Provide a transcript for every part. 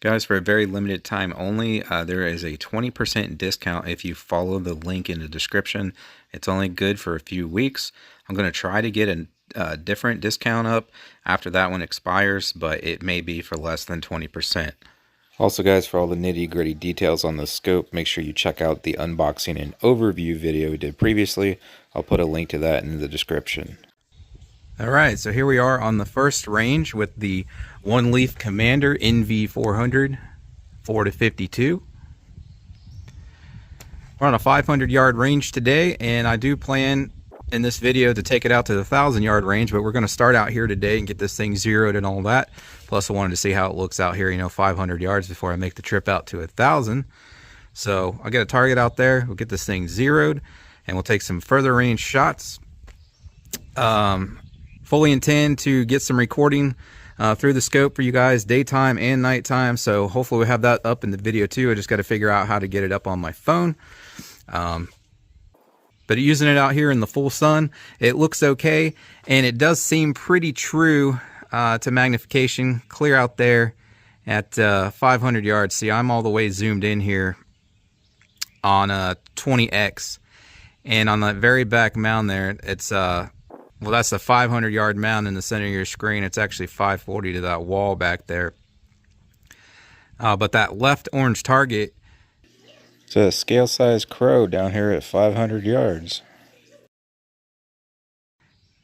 Guys, for a very limited time only, there is a 20% discount if you follow the link in the description. It's only good for a few weeks. I'm going to try to get a different discount up after that one expires, but it may be for less than 20%. Also, guys, for all the nitty-gritty details on the scope, make sure you check out the unboxing and overview video we did previously. I'll put a link to that in the description. Alright, so here we are on the first range with the OneLeaf Commander NV400 4 to 52. We're on a 500 yard range today, and I do plan in this video to take it out to the 1,000 yard range, but we're going to start out here today and get this thing zeroed and all that. Plus I wanted to see how it looks out here, you know, 500 yards before I make the trip out to 1,000. So I'll get a target out there, we'll get this thing zeroed, and we'll take some further range shots. Fully intend to get some recording through the scope for you guys, daytime and nighttime, so hopefully we'll have that up in the video too. I just got to figure out how to get it up on my phone. But using it out here in the full sun, it looks okay, and it does seem pretty true to magnification, clear out there at 500 yards. See, I'm all the way zoomed in here on 20x, and on that very back mound there, it's well, that's the 500 yard mound in the center of your screen. It's actually 540 to that wall back there. But that left orange target, it's a scale size crow down here at 500 yards.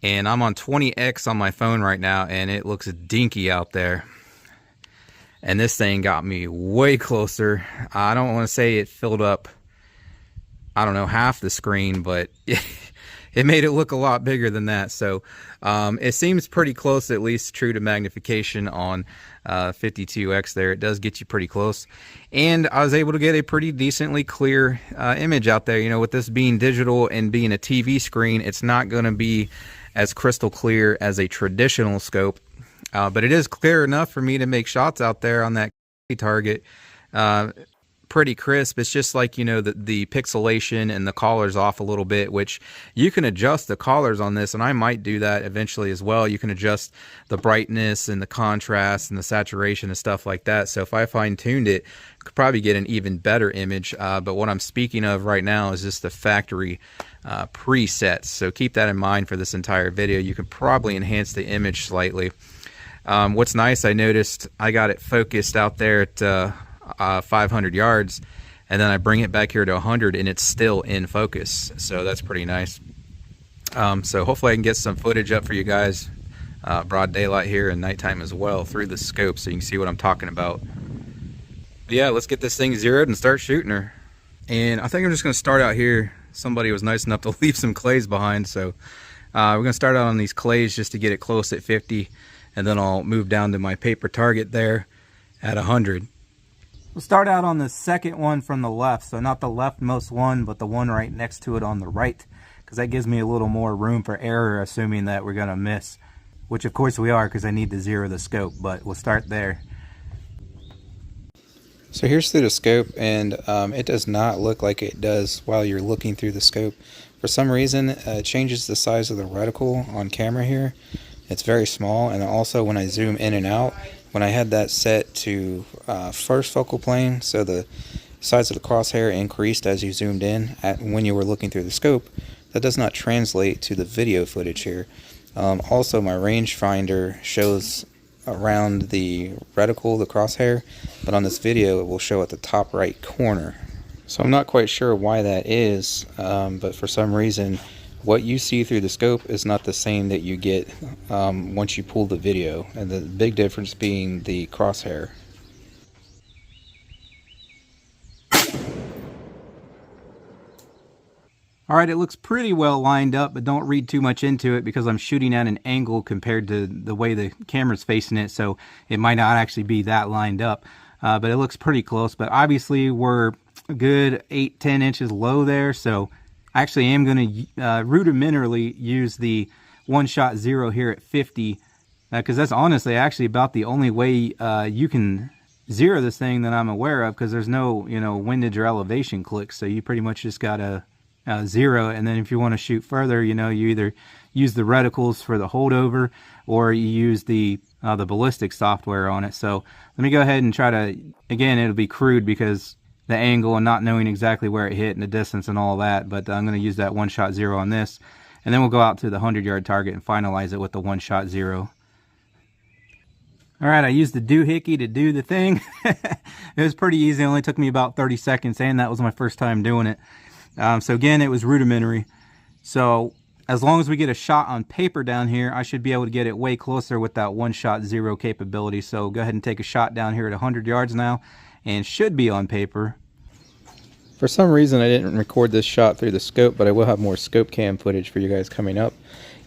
And I'm on 20x on my phone right now, and it looks dinky out there. And this thing got me way closer. I don't want to say it filled up, I don't know, half the screen, but it made it look a lot bigger than that. So it seems pretty close, at least true to magnification on 52x there. It does get you pretty close. And I was able to get a pretty decently clear image out there. You know, with this being digital and being a TV screen, it's not going to be as crystal clear as a traditional scope. But it is clear enough for me to make shots out there on that target. Pretty crisp. It's just like, you know, the pixelation and the colors off a little bit, which you can adjust the colors on this, and I might do that eventually as well. You can adjust the brightness and the contrast and the saturation and stuff like that. So if I fine-tuned it, I could probably get an even better image. But what I'm speaking of right now is just the factory presets. So keep that in mind for this entire video. You can probably enhance the image slightly. What's nice, I noticed I got it focused out there at 500 yards, and then I bring it back here to 100 and it's still in focus, so that's pretty nice. So hopefully I can get some footage up for you guys, broad daylight here and nighttime as well through the scope, so you can see what I'm talking about. But yeah, let's get this thing zeroed and start shooting her. And I think I'm just going to start out here. Somebody was nice enough to leave some clays behind, so we're going to start out on these clays just to get it close at 50, and then I'll move down to my paper target there at 100. We'll start out on the second one from the left, so not the leftmost one, but the one right next to it on the right, because that gives me a little more room for error, assuming that we're going to miss, which of course we are, because I need to zero the scope, but we'll start there. So here's through the scope, and it does not look like it does while you're looking through the scope. For some reason, it changes the size of the reticle on camera here. It's very small, and also when I zoom in and out, when I had that set to first focal plane, so the size of the crosshair increased as you zoomed in when you were looking through the scope, that does not translate to the video footage here. Also, my rangefinder shows around the reticle, the crosshair, but on this video it will show at the top right corner. So I'm not quite sure why that is, but for some reason what you see through the scope is not the same that you get once you pull the video, and the big difference being the crosshair. Alright, it looks pretty well lined up, but don't read too much into it because I'm shooting at an angle compared to the way the camera's facing it, so it might not actually be that lined up. But it looks pretty close, but obviously we're a good 8-10 inches low there, so I actually am going to rudimentarily use the one-shot zero here at 50, because that's honestly actually about the only way you can zero this thing that I'm aware of, because there's no, you know, windage or elevation clicks, so you pretty much just got to zero, and then if you want to shoot further, you know, you either use the reticles for the holdover, or you use the the ballistic software on it. So let me go ahead and try to, again, it'll be crude because the angle and not knowing exactly where it hit and the distance and all that, but I'm going to use that 1-shot-0 on this, and then we'll go out to the 100-yard target and finalize it with the 1-shot-0. Alright, I used the doohickey to do the thing. It was pretty easy. It only took me about 30 seconds, and that was my first time doing it. So again, it was rudimentary. So as long as we get a shot on paper down here, I should be able to get it way closer with that 1-shot-0 capability. So go ahead and take a shot down here at 100 yards now, and should be on paper. For some reason, I didn't record this shot through the scope, but I will have more scope cam footage for you guys coming up.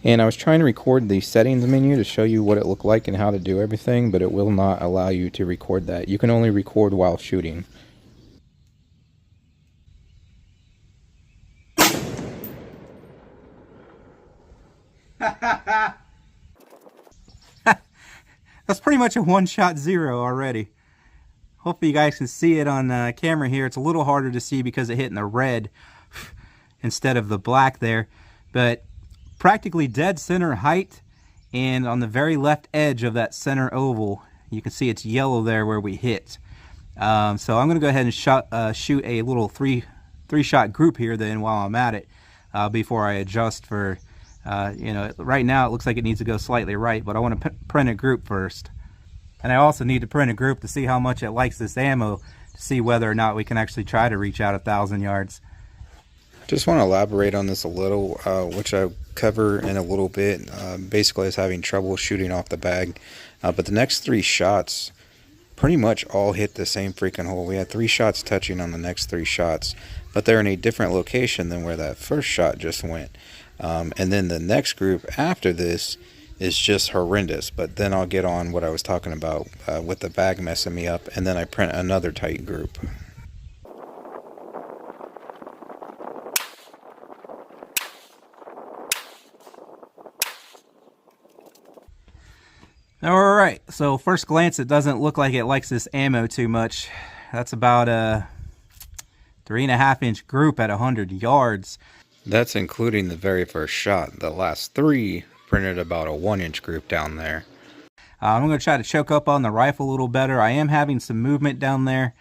And I was trying to record the settings menu to show you what it looked like and how to do everything, but it will not allow you to record that. You can only record while shooting. That's pretty much a 1-shot-0 already. Hopefully you guys can see it on camera here. It's a little harder to see because it hit in the red instead of the black there, but practically dead center height, and on the very left edge of that center oval you can see it's yellow there where we hit. So I'm going to go ahead and shoot a little three-shot group here then while I'm at it, before I adjust for you know, right now it looks like it needs to go slightly right, but I want to print a group first. And I also need to print a group to see how much it likes this ammo, to see whether or not we can actually try to reach out 1,000 yards. Just want to elaborate on this a little, which I'll cover in a little bit. Basically, I was having trouble shooting off the bag, but the next 3 shots pretty much all hit the same freaking hole. We had 3 shots touching on the next 3 shots, but they're in a different location than where that first shot just went. And then the next group after this is just horrendous, but then I'll get on what I was talking about with the bag messing me up, and then I print another tight group. Alright, so first glance it doesn't look like it likes this ammo too much. That's about a 3.5-inch group at 100 yards. That's including the very first shot. The last 3 printed about a 1-inch group down there. I'm going to try to choke up on the rifle a little better. I am having some movement down there.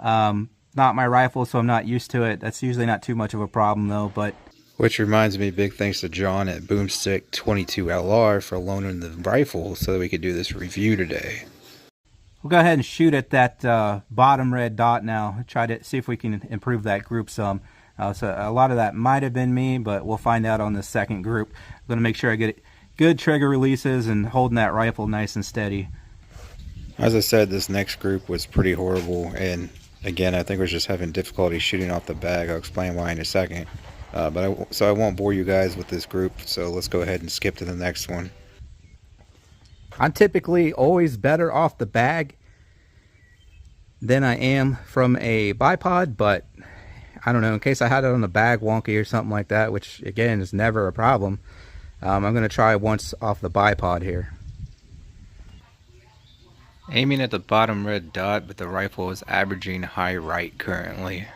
Not my rifle, so I'm not used to it. That's usually not too much of a problem though, but... Which reminds me, big thanks to John at Boomstick 22LR for loaning the rifle so that we could do this review today. We'll go ahead and shoot at that bottom red dot now. Try to see if we can improve that group some. So a lot of that might have been me, but we'll find out on the second group. I'm going to make sure I get good trigger releases and holding that rifle nice and steady. As I said, this next group was pretty horrible, and again, I think I was just having difficulty shooting off the bag. I'll explain why in a second. So I won't bore you guys with this group, so let's go ahead and skip to the next one. I'm typically always better off the bag than I am from a bipod, but I don't know, in case I had it on the bag wonky or something like that, which again is never a problem, I'm going to try once off the bipod here. Aiming at the bottom red dot, but the rifle is averaging high right currently.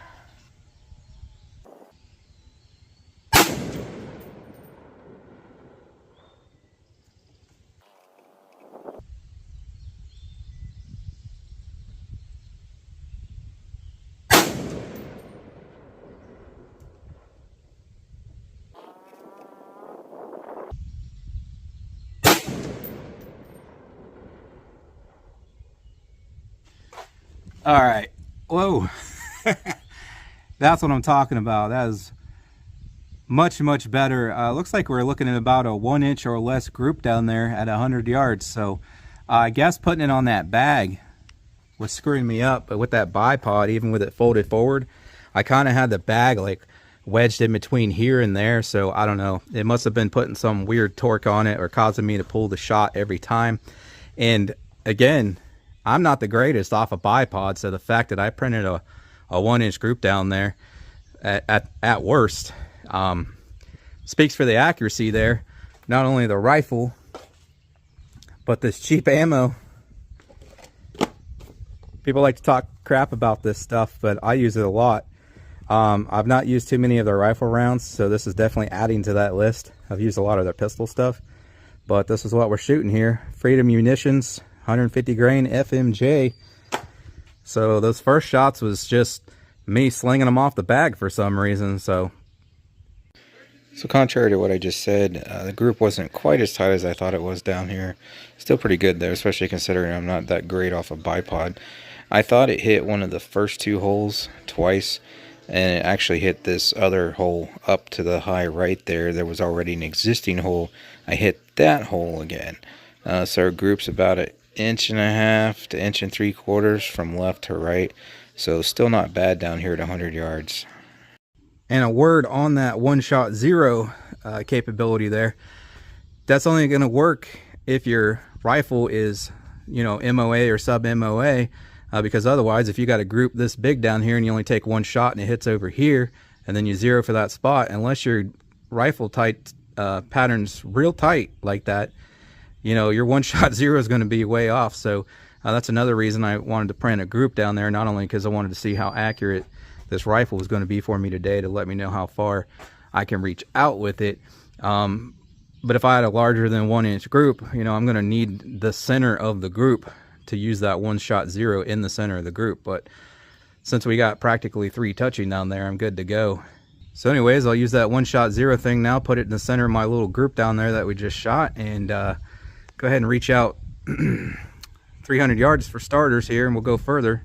All right, whoa, that's what I'm talking about. That is much, much better. Looks like we're looking at about a 1-inch or less group down there at 100 yards. So I guess putting it on that bag was screwing me up, but with that bipod, even with it folded forward, I kind of had the bag like wedged in between here and there. So I don't know, it must have been putting some weird torque on it or causing me to pull the shot every time. And again, I'm not the greatest off a bipod, so the fact that I printed a 1-inch group down there at worst speaks for the accuracy there. Not only the rifle, but this cheap ammo. People like to talk crap about this stuff, but I use it a lot. I've not used too many of their rifle rounds, so this is definitely adding to that list. I've used a lot of their pistol stuff, But this is what we're shooting here. Freedom Munitions, 150 grain FMJ. So those first shots was just me slinging them off the bag for some reason. So contrary to what I just said, the group wasn't quite as tight as I thought it was down here. Still pretty good though, especially considering I'm not that great off a bipod. I thought it hit one of the first two holes twice, and it actually hit this other hole up to the high right there. There was already an existing hole. I hit that hole again. So our group's about an 1.5 to 1.75 inches from left to right. So still not bad down here at 100 yards. And a word on that one-shot zero capability there. That's only going to work if your rifle is, you know, MOA or sub-MOA, because otherwise, if you got a group this big down here and you only take one shot and it hits over here, and then you zero for that spot, unless your rifle tight pattern's real tight like that, you know, your one-shot zero is going to be way off. So that's another reason I wanted to print a group down there, not only because I wanted to see how accurate this rifle was going to be for me today, to let me know how far I can reach out with it. But if I had a larger than 1 inch group, you know, I'm going to need the center of the group to use that one-shot zero in the center of the group. But since we got practically 3 touching down there, I'm good to go. So anyways, I'll use that one-shot zero thing now, put it in the center of my little group down there that we just shot, and go ahead and reach out 300 yards for starters here, and we'll go further.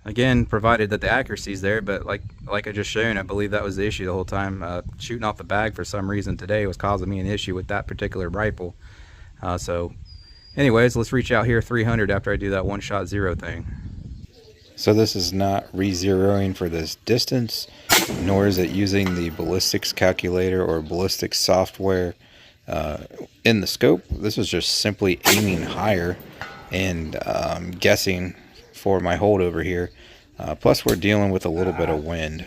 Again, provided that the accuracy is there, but like I just shown, I believe that was the issue the whole time. Shooting off the bag for some reason today was causing me an issue with that particular rifle. So anyways, let's reach out here 300 after I do that one-shot zero thing. So this is not re-zeroing for this distance, nor is it using the ballistics calculator or ballistics software in the scope. This is just simply aiming higher and guessing for my holdover here. Plus we're dealing with a little bit of wind.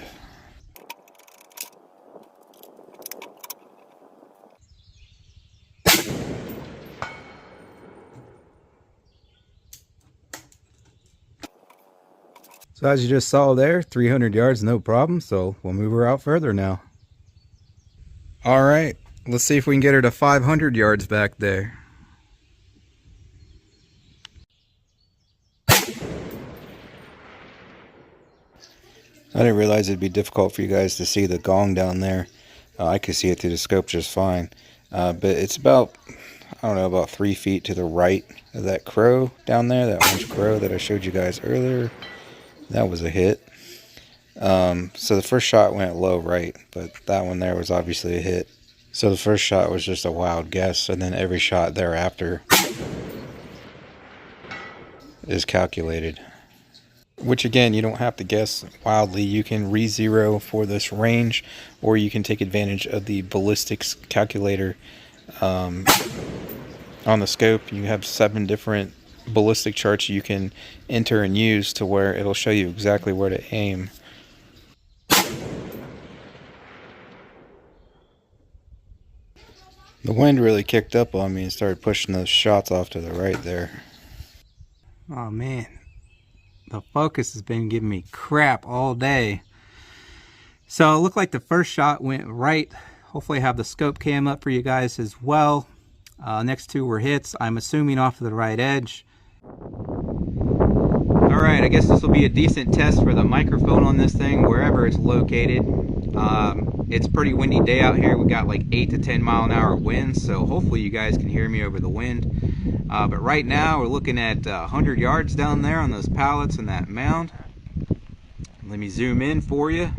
So as you just saw there, 300 yards, no problem. So we'll move her out further now. All right, let's see if we can get her to 500 yards back there. I didn't realize it'd be difficult for you guys to see the gong down there. I could see it through the scope just fine. But it's about, I don't know, about 3 feet to the right of that crow down there, that orange crow that I showed you guys earlier. That was a hit. So the first shot went low right, but that one there was obviously a hit. So the first shot was just a wild guess, and then every shot thereafter is calculated. Which again, you don't have to guess wildly. You can re-zero for this range, or you can take advantage of the ballistics calculator on the scope. You have 7 different ballistic charts you can enter and use to where it'll show you exactly where to aim. The wind really kicked up on me and started pushing those shots off to the right there. Oh man. The focus has been giving me crap all day. So it looked like the first shot went right. Hopefully I have the scope cam up for you guys as well. Next 2 were hits. I'm assuming off of the right edge. Alright, I guess this will be a decent test for the microphone on this thing, wherever it's located. It's a pretty windy day out here. We got like 8 to 10 mile an hour winds, so hopefully you guys can hear me over the wind. But right now we're looking at 100 yards down there on those pallets and that mound. Let me zoom in for you.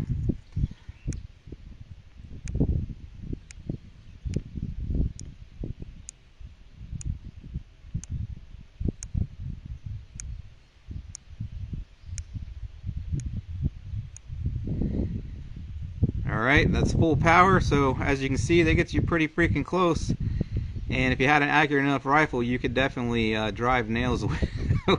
Alright, that's full power, so as you can see, they get you pretty freaking close. And if you had an accurate enough rifle, you could definitely drive nails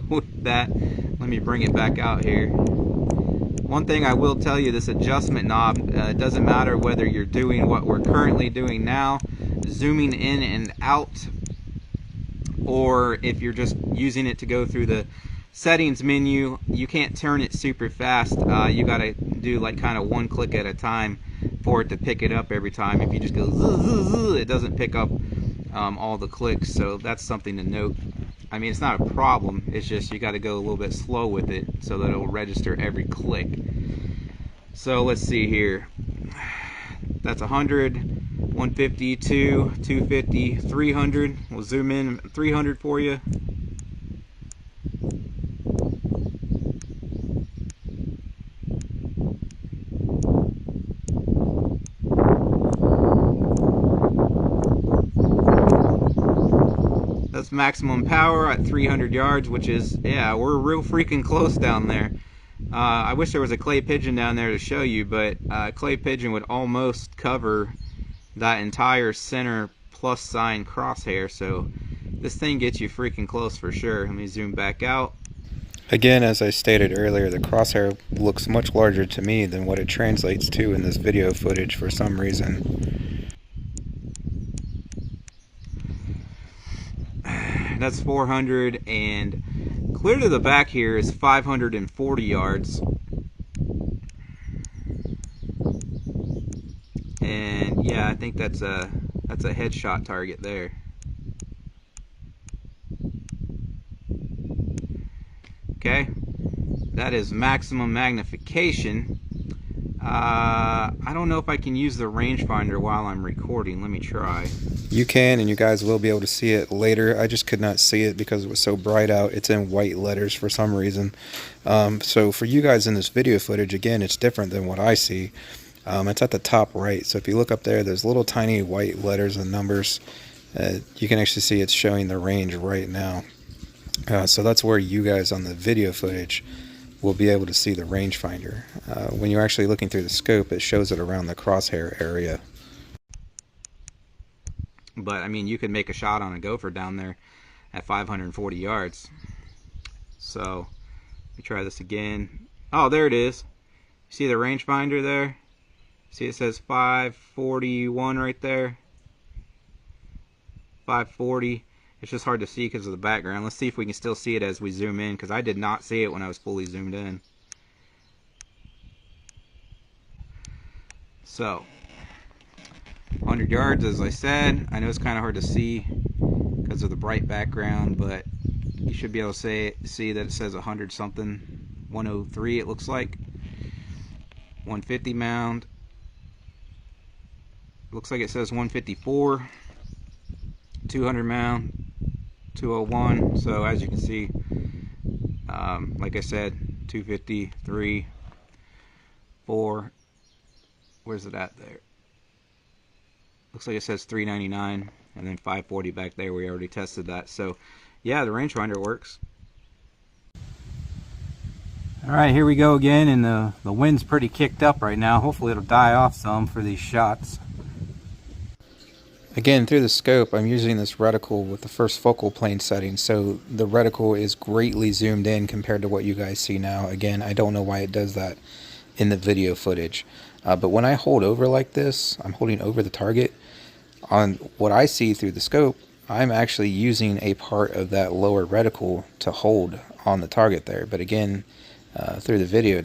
with that. Let me bring it back out here. One thing I will tell you, this adjustment knob, it doesn't matter whether you're doing what we're currently doing now, zooming in and out, or if you're just using it to go through the settings menu, you can't turn it super fast. You gotta do like kind of 1 click at a time for it to pick it up every time. If you just go zzz, zzz, zzz, it doesn't pick up all the clicks, so that's something to note. I mean, it's not a problem, it's just you got to go a little bit slow with it so that it'll register every click. So let's see here. That's 100, 150, 250, 300. We'll zoom in 300 for you. That's maximum power at 300 yards, which is, yeah, we're real freaking close down there. I wish there was a clay pigeon down there to show you, but clay pigeon would almost cover that entire center plus sign crosshair, so this thing gets you freaking close for sure. Let me zoom back out. Again, as I stated earlier, the crosshair looks much larger to me than what it translates to in this video footage for some reason. That's 400, and clear to the back here is 540 yards. And yeah, I think that's a headshot target there. Okay, that is maximum magnification. I don't know if I can use the rangefinder while I'm recording. Let me try. You can, and you guys will be able to see it later. I just could not see it because it was so bright out. It's in white letters for some reason. So for you guys in this video footage, again, it's different than what I see. It's at the top right. So if you look up there, there's little tiny white letters and numbers. You can actually see it's showing the range right now. So that's where you guys on the video footage will be able to see the rangefinder. When you're actually looking through the scope, it shows it around the crosshair area. But I mean, you could make a shot on a gopher down there at 540 yards. So let me try this again. Oh, there it is. See the rangefinder there? See, it says 541 right there. 540. It's just hard to see because of the background. Let's see if we can still see it as we zoom in, because I did not see it when I was fully zoomed in. So 100 yards, as I said. I know it's kind of hard to see because of the bright background, but you should be able to see that it says 100 something. 103 it looks like. 150 mound. Looks like it says 154. 200 mound. 201. So as you can see, like I said, 250, 3, 4. Where's it at there? Looks like it says 399, and then 540 back there. We already tested that. So yeah, the rangefinder works. All right, here we go again, and the wind's pretty kicked up right now. Hopefully it'll die off some for these shots. Again, through the scope, I'm using this reticle with the first focal plane setting, so the reticle is greatly zoomed in compared to what you guys see now. Again, I don't know why it does that in the video footage. But when I hold over like this, I'm holding over the target. On what I see through the scope, I'm actually using a part of that lower reticle to hold on the target there. But again, through the video, it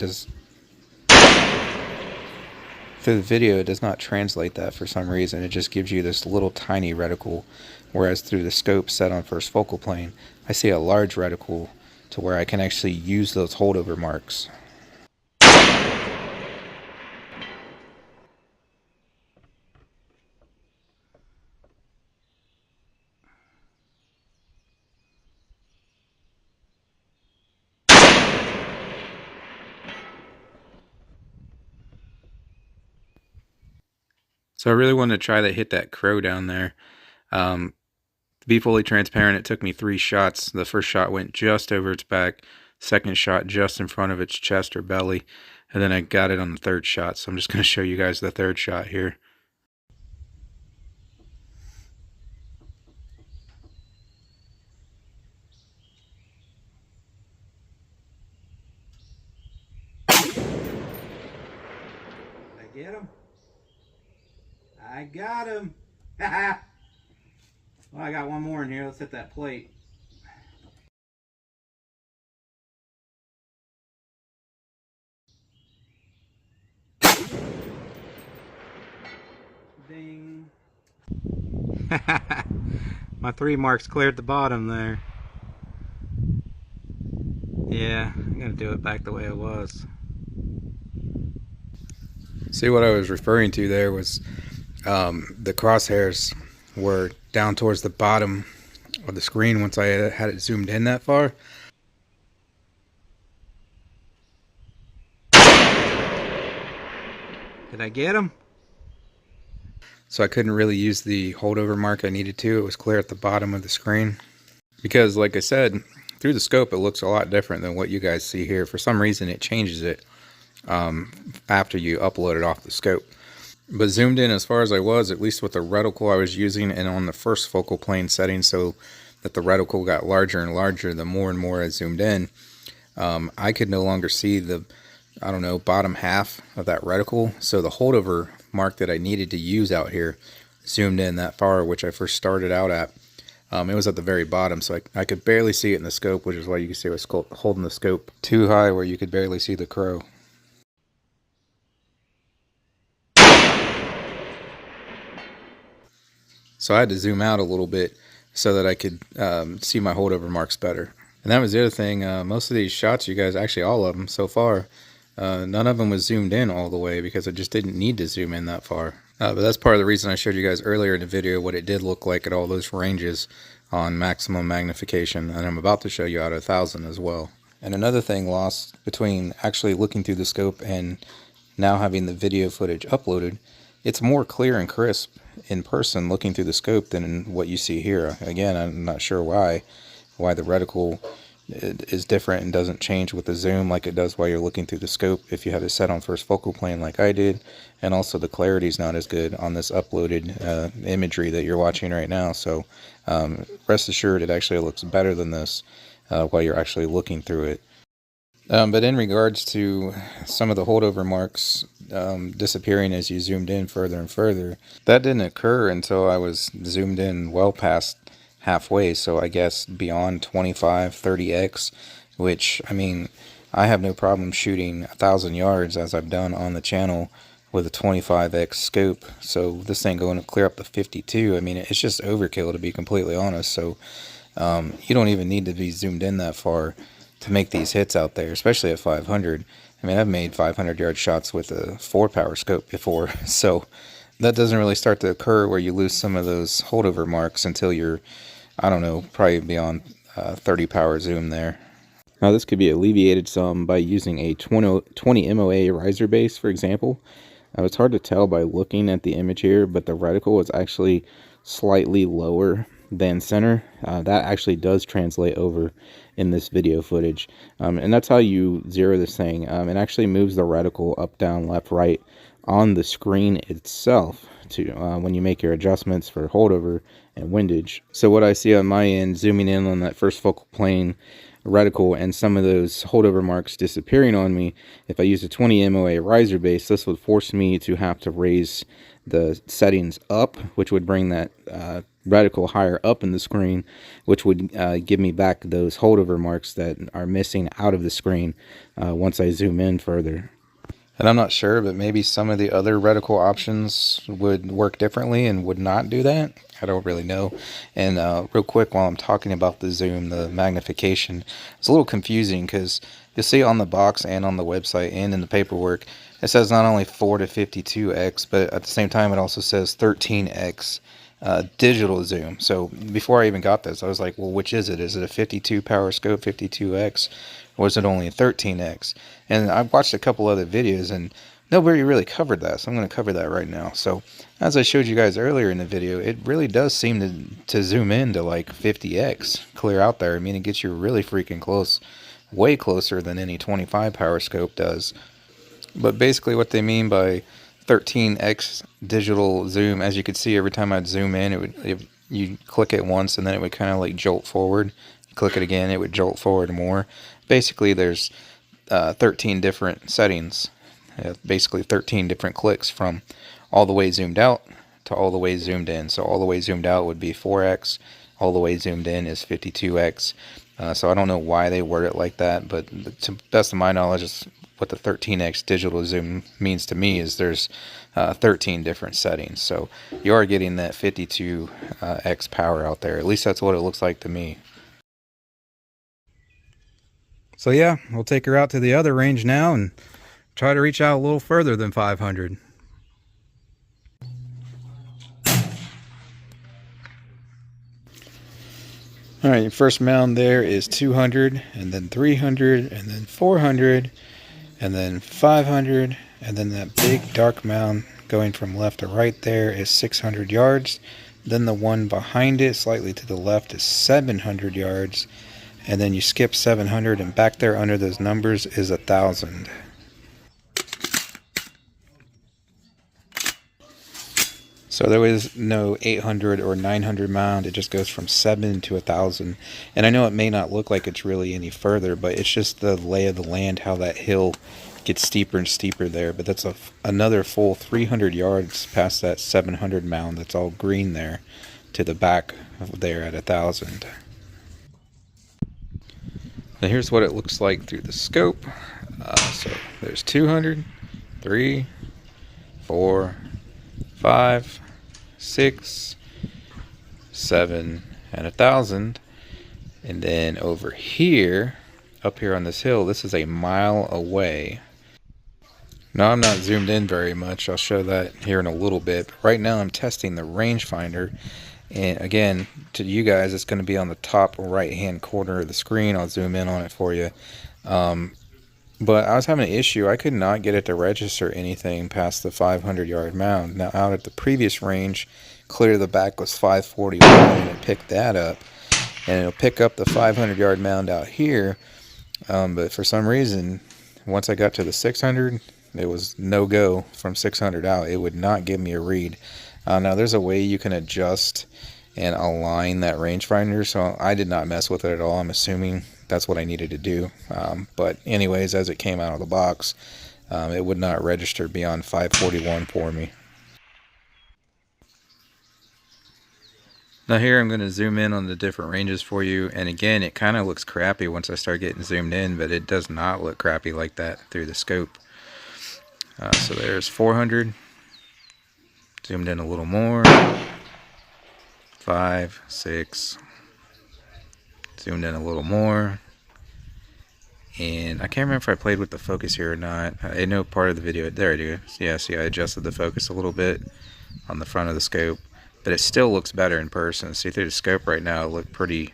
does not translate that for some reason. It just gives you this little tiny reticle, whereas through the scope set on first focal plane, I see a large reticle to where I can actually use those holdover marks. So I really wanted to try to hit that crow down there. To be fully transparent, it took me 3 shots. The first shot went just over its back, second shot just in front of its chest or belly, and then I got it on the third shot. So I'm just going to show you guys the third shot here. Did I get him? I got him! Well, I got one more in here. Let's hit that plate. Ding. My 3 marks cleared the bottom there. Yeah, I'm gonna do it back the way it was. See, what I was referring to there was the crosshairs were down towards the bottom of the screen once I had it zoomed in that far. Did I get him? So I couldn't really use the holdover mark I needed to. It was clear at the bottom of the screen. Because, like I said, through the scope it looks a lot different than what you guys see here. For some reason it changes it after you upload it off the scope. But zoomed in as far as I was, at least with the reticle I was using, and on the first focal plane setting, so that the reticle got larger and larger the more and more I zoomed in, I could no longer see the, I don't know, bottom half of that reticle. So the holdover mark that I needed to use out here zoomed in that far, which I first started out at. It was at the very bottom, so I could barely see it in the scope, which is why you can see I was holding the scope too high where you could barely see the crow. So I had to zoom out a little bit so that I could see my holdover marks better. And that was the other thing. Most of these shots, you guys, actually all of them so far, none of them was zoomed in all the way because I just didn't need to zoom in that far. But that's part of the reason I showed you guys earlier in the video what it did look like at all those ranges on maximum magnification. And I'm about to show you out of 1000 as well. And another thing lost between actually looking through the scope and now having the video footage uploaded, it's more clear and crisp in person looking through the scope than in what you see here. Again, I'm not sure why the reticle is different and doesn't change with the zoom like it does while you're looking through the scope if you had it set on first focal plane like I did. And also the clarity is not as good on this uploaded imagery that you're watching right now. So rest assured it actually looks better than this while you're actually looking through it. But in regards to some of the holdover marks disappearing as you zoomed in further and further, that didn't occur until I was zoomed in well past halfway, so I guess beyond 25, 30x, which, I mean, I have no problem shooting 1,000 yards as I've done on the channel with a 25x scope. So this thing going to clear up to 52, I mean, it's just overkill, to be completely honest. So you don't even need to be zoomed in that far to make these hits out there, especially at 500. I mean, I've made 500 yard shots with a 4-power scope before, so that doesn't really start to occur where you lose some of those holdover marks until you're, I don't know, probably beyond 30 power zoom there. Now this could be alleviated some by using a 20 MOA riser base, for example. It's hard to tell by looking at the image here, but the reticle is actually slightly lower than center. That actually does translate over in this video footage, and that's how you zero this thing. It actually moves the reticle up, down, left, right on the screen itself to when you make your adjustments for holdover and windage. So what I see on my end, zooming in on that first focal plane reticle and some of those holdover marks disappearing on me, if I use a 20 MOA riser base, this would force me to have to raise the settings up, which would bring that reticle higher up in the screen, which would give me back those holdover marks that are missing out of the screen once I zoom in further. And I'm not sure, but maybe some of the other reticle options would work differently and would not do that. I don't really know. And real quick, while I'm talking about the zoom, the magnification, it's a little confusing because you'll see on the box and on the website and in the paperwork, it says not only 4 to 52x, but at the same time it also says 13x digital zoom. So before I even got this, I was like, well, which is it? Is it a 52 power scope, 52x, or is it only a 13x? And I've watched a couple other videos and nobody really covered that, so I'm going to cover that right now. So as I showed you guys earlier in the video, it really does seem to zoom in to like 50x clear out there. I mean, it gets you really freaking close, way closer than any 25 power scope does. But basically what they mean by 13x digital zoom, as you could see, every time I'd zoom in, you click it once and then it would kind of like jolt forward. You click it again, it would jolt forward more. Basically there's 13 different settings, basically 13 different clicks from all the way zoomed out to all the way zoomed in. So all the way zoomed out would be 4x, all the way zoomed in is 52x. So I don't know why they word it like that, but to the best of my knowledge, it's what the 13x digital zoom means to me is there's 13 different settings. So you are getting that 52x power out there. At least that's what it looks like to me. So yeah, we'll take her out to the other range now and try to reach out a little further than 500. All right, your first mound there is 200, and then 300, and then 400, and then 500, and then that big dark mound going from left to right there is 600 yards. Then the one behind it, slightly to the left, is 700 yards. And then you skip 700, and back there under those numbers is 1,000. So there was no 800 or 900 mound. It just goes from 7 to 1,000. And I know it may not look like it's really any further, but it's just the lay of the land, how that hill gets steeper and steeper there. But that's another full 300 yards past that 700 mound that's all green there to the back of there at 1,000. Now here's what it looks like through the scope. So there's 200, 3, 4, 5, 6, 7, and 1,000. And then over here, up here on this hill, this is a mile away. Now I'm not zoomed in very much. I'll show that here in a little bit. But right now I'm testing the rangefinder. And again, to you guys, it's going to be on the top right hand corner of the screen. I'll zoom in on it for you. But I was having an issue. I could not get it to register anything past the 500 yard mound. Now out at the previous range, clear to the back was 541, and it picked that up. And it'll pick up the 500 yard mound out here. But for some reason, once I got to the 600, it was no go from 600 out. It would not give me a read. Now there's a way you can adjust and align that rangefinder, so I did not mess with it at all. I'm assuming that's what I needed to do. But anyways, as it came out of the box, it would not register beyond 541 for me. Now here I'm going to zoom in on the different ranges for you, and again it kind of looks crappy once I start getting zoomed in, but it does not look crappy like that through the scope. So there's 400, zoomed in a little more, 5, 6, zoomed in a little more, and I can't remember if I played with the focus here or not. I know part of the video, there I do, yeah, see I adjusted the focus a little bit on the front of the scope, but it still looks better in person. See, through the scope right now it looked pretty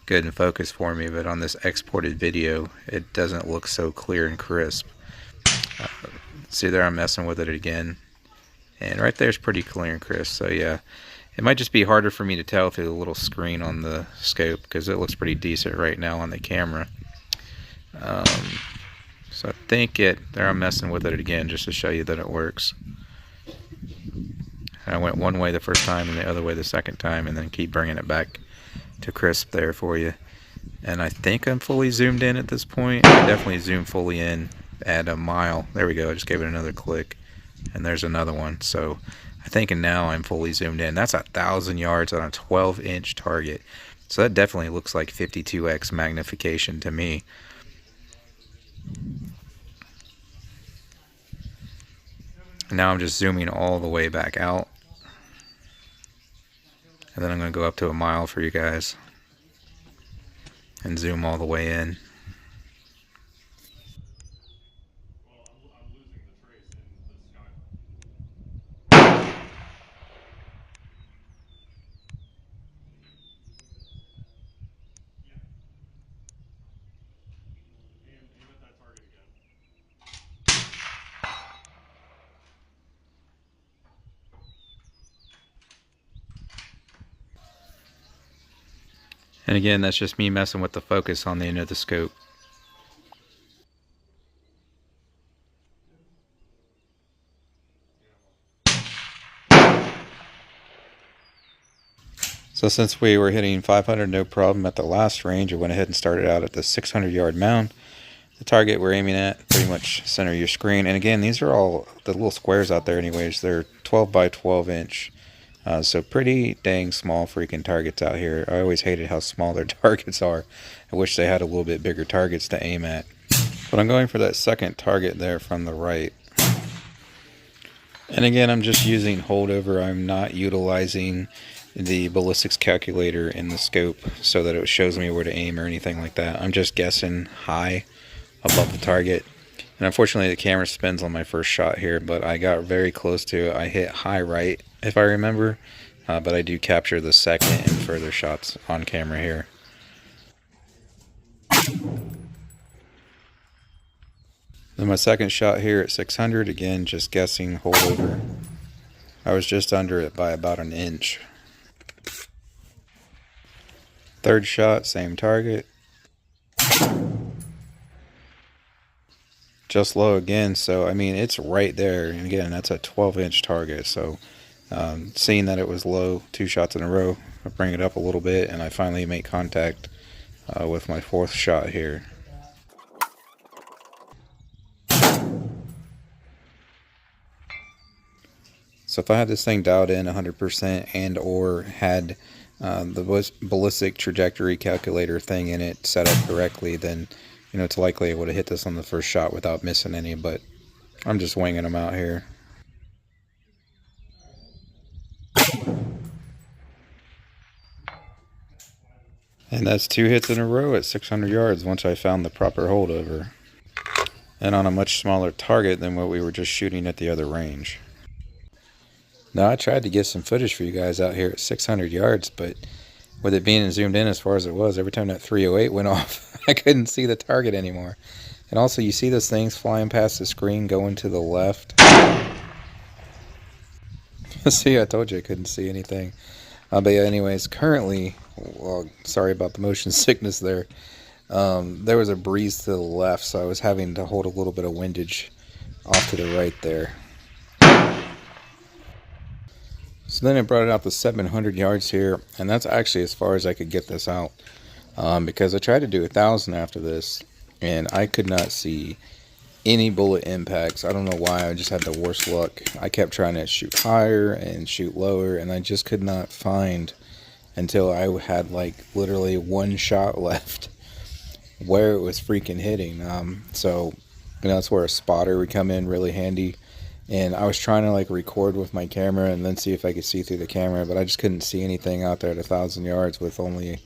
good in focus for me, but on this exported video it doesn't look so clear and crisp. See there, I'm messing with it again, and right there is pretty clear and crisp. So yeah, it might just be harder for me to tell through the little screen on the scope, because it looks pretty decent right now on the camera. So I think there I'm messing with it again just to show you that it works. I went one way the first time and the other way the second time, and then keep bringing it back to crisp there for you. And I think I'm fully zoomed in at this point. I definitely zoomed fully in at a mile. There we go. I just gave it another click, and there's another one. So I think now I'm fully zoomed in. That's 1,000 yards on a 12-inch target. So that definitely looks like 52x magnification to me. Now I'm just zooming all the way back out, and then I'm going to go up to a mile for you guys and zoom all the way in. And again, that's just me messing with the focus on the end of the scope. So since we were hitting 500 no problem at the last range, I went ahead and started out at the 600 yard mound. The target we're aiming at, pretty much center of your screen. And again, these are all the little squares out there anyways. They're 12 by 12 inch. So pretty dang small freaking targets out here. I always hated how small their targets are. I wish they had a little bit bigger targets to aim at. But I'm going for that second target there from the right. And again, I'm just using holdover. I'm not utilizing the ballistics calculator in the scope so that it shows me where to aim or anything like that. I'm just guessing high above the target. And unfortunately the camera spins on my first shot here, but I got very close to it. I hit high right, if I remember, but I do capture the second and further shots on camera here. Then my second shot here at 600, again, just guessing holdover. I was just under it by about an inch. Third shot, same target. Just low again, so I mean it's right there, and again that's a 12-inch target, so seeing that it was low 2 shots in a row, I bring it up a little bit and I finally make contact with my fourth shot here. So if I had this thing dialed in 100% and or had the ballistic trajectory calculator thing in it set up correctly, then you know it's likely I would have hit this on the first shot without missing any, but I'm just winging them out here. And that's 2 hits in a row at 600 yards once I found the proper holdover. And on a much smaller target than what we were just shooting at the other range. Now I tried to get some footage for you guys out here at 600 yards, but with it being zoomed in as far as it was, every time that 308 went off, I couldn't see the target anymore. And also you see those things flying past the screen going to the left. See, I told you I couldn't see anything. But yeah, anyways, currently, well, sorry about the motion sickness there. There was a breeze to the left, so I was having to hold a little bit of windage off to the right there. So then I brought it out to 700 yards here, and that's actually as far as I could get this out. Because I tried to do 1,000 after this, and I could not see any bullet impacts. I don't know why, I just had the worst luck. I kept trying to shoot higher and shoot lower, and I just could not find, until I had like literally 1 shot left, where it was freaking hitting. So you know, that's where a spotter would come in really handy. And I was trying to like record with my camera and then see if I could see through the camera, but I just couldn't see anything out there at 1,000 yards with only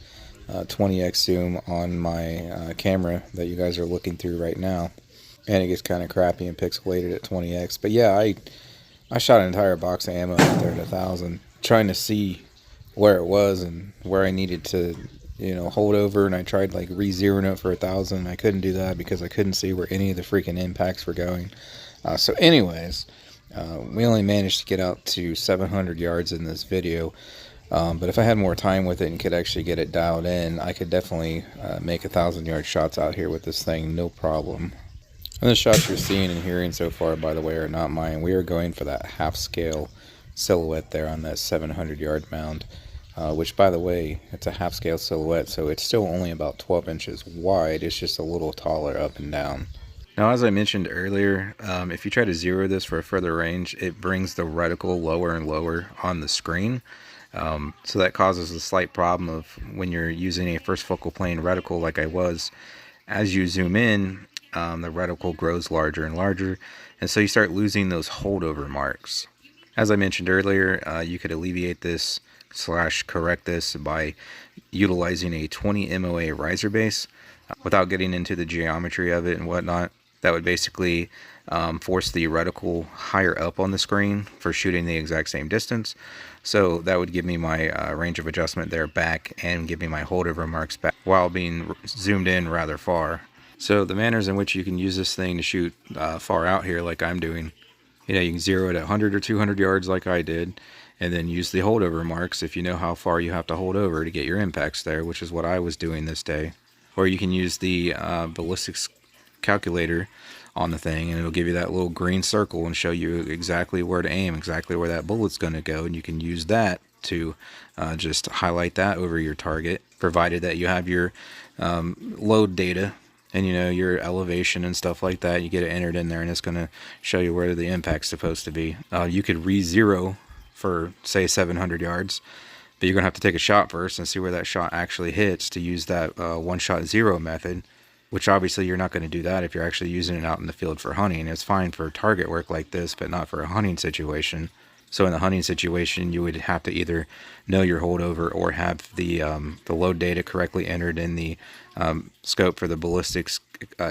20x zoom on my camera that you guys are looking through right now. And it gets kind of crappy and pixelated at 20x. But yeah, I shot an entire box of ammo out there at 1,000, trying to see where it was and where I needed to, you know, hold over. And I tried like re-zeroing it for 1,000. I couldn't do that because I couldn't see where any of the freaking impacts were going. So anyways, we only managed to get out to 700 yards in this video. But if I had more time with it and could actually get it dialed in, I could definitely make 1,000-yard shots out here with this thing, no problem. And the shots you're seeing and hearing so far, by the way, are not mine. We are going for that half-scale silhouette there on that 700-yard mound, which, by the way, it's a half-scale silhouette, so it's still only about 12 inches wide. It's just a little taller up and down. Now, as I mentioned earlier, if you try to zero this for a further range, it brings the reticle lower and lower on the screen. So that causes a slight problem of when you're using a first focal plane reticle like I was. As you zoom in, the reticle grows larger and larger, and so you start losing those holdover marks. As I mentioned earlier, you could alleviate this / correct this by utilizing a 20 MOA riser base. Without getting into the geometry of it and whatnot, that would basically force the reticle higher up on the screen for shooting the exact same distance. So that would give me my range of adjustment there back and give me my holdover marks back while being zoomed in rather far. So the manners in which you can use this thing to shoot far out here like I'm doing, you know, you can zero it at 100 or 200 yards like I did, and then use the holdover marks if you know how far you have to hold over to get your impacts there, which is what I was doing this day. Or you can use the ballistics calculator on the thing, and it'll give you that little green circle and show you exactly where to aim, exactly where that bullet's going to go, and you can use that to just highlight that over your target, provided that you have your load data and, you know, your elevation and stuff like that. You get it entered in there, and it's going to show you where the impact's supposed to be. You could re-zero for, say, 700 yards, but you're going to have to take a shot first and see where that shot actually hits to use that one-shot zero method. which obviously you're not going to do that if you're actually using it out in the field for hunting. It's fine for target work like this, but not for a hunting situation. So in the hunting situation, you would have to either know your holdover or have the load data correctly entered in the scope for the ballistics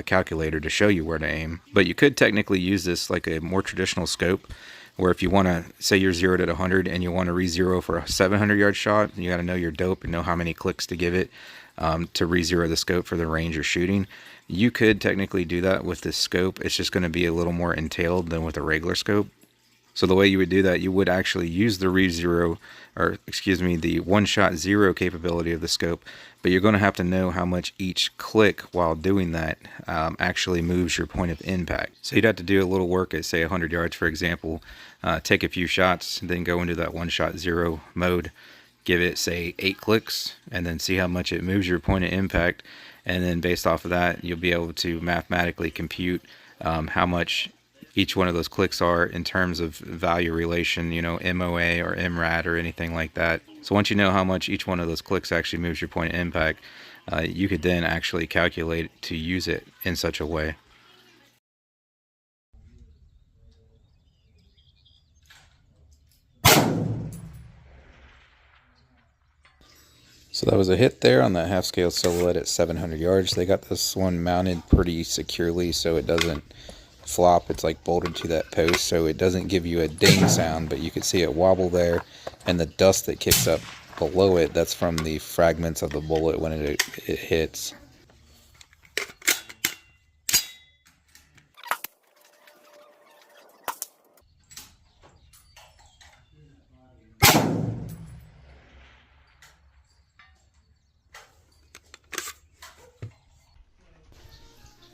calculator to show you where to aim. But you could technically use this like a more traditional scope, where if you want to, say you're zeroed at 100 and you want to re-zero for a 700-yard shot, you got to know your dope and know how many clicks to give it to re-zero the scope for the range you're shooting. You could technically do that with this scope. It's just going to be a little more entailed than with a regular scope. So the way you would do that, you would actually use the re-zero, or excuse me, the one-shot zero capability of the scope, but you're going to have to know how much each click while doing that actually moves your point of impact. So you'd have to do a little work at, say, 100 yards, for example, take a few shots, then go into that one-shot zero mode, give it, say, 8 clicks, and then see how much it moves your point of impact, and then based off of that, you'll be able to mathematically compute how much each one of those clicks are in terms of value relation, you know, MOA or MRAD or anything like that. So once you know how much each one of those clicks actually moves your point of impact, you could then actually calculate to use it in such a way. So that was a hit there on that half scale silhouette at 700 yards. They got this one mounted pretty securely so it doesn't flop. It's like bolted to that post so it doesn't give you a ding sound, but you can see it wobble there, and the dust that kicks up below it, that's from the fragments of the bullet when it hits.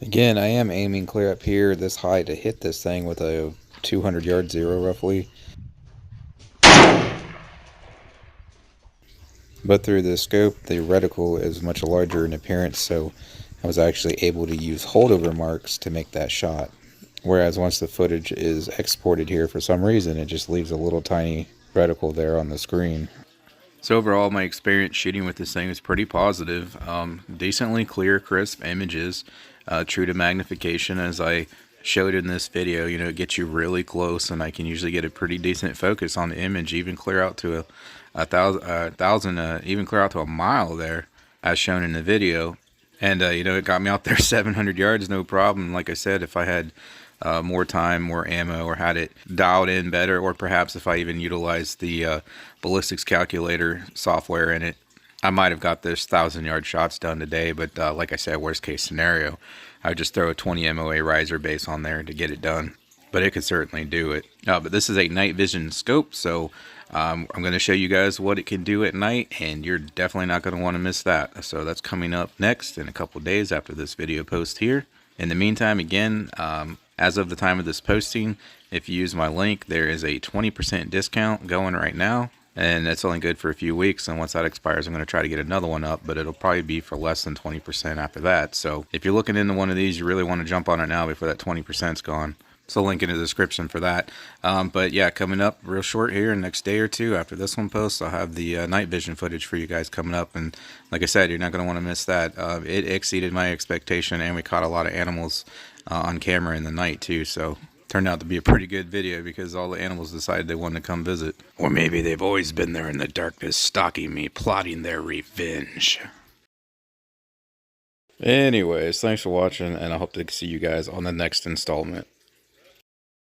Again, I am aiming clear up here this high to hit this thing with a 200 yard zero roughly. But through the scope, the reticle is much larger in appearance, so I was actually able to use holdover marks to make that shot. Whereas once the footage is exported here, for some reason, it just leaves a little tiny reticle there on the screen. So overall, my experience shooting with this thing is pretty positive. Decently clear, crisp images, true to magnification as I showed in this video. You know, it gets you really close, and I can usually get a pretty decent focus on the image, even clear out to a thousand, even clear out to a mile there, as shown in the video. And you know, it got me out there 700 yards, no problem. Like I said, if I had more time, more ammo, or had it dialed in better, or perhaps if I even utilized the ballistics calculator software in it, I might have got this 1,000-yard shots done today. But like I said, worst case scenario, I would just throw a 20 MOA riser base on there to get it done. But it could certainly do it. But this is a night vision scope, so I'm going to show you guys what it can do at night, and you're definitely not going to want to miss that. So that's coming up next in a couple of days after this video post here. In the meantime, again, as of the time of this posting, if you use my link, there is a 20% discount going right now, and that's only good for a few weeks. And once that expires, I'm going to try to get another one up, but it'll probably be for less than 20% after that. So if you're looking into one of these, you really want to jump on it now before that 20% is gone. So link in the description for that. But yeah, coming up real short here, next day or two after this one posts, I'll have the night vision footage for you guys coming up. And like I said, you're not going to want to miss that. It exceeded my expectation, and we caught a lot of animals on camera in the night too. So turned out to be a pretty good video because all the animals decided they wanted to come visit. Or maybe they've always been there in the darkness, stalking me, plotting their revenge. Anyways, thanks for watching, and I hope to see you guys on the next installment.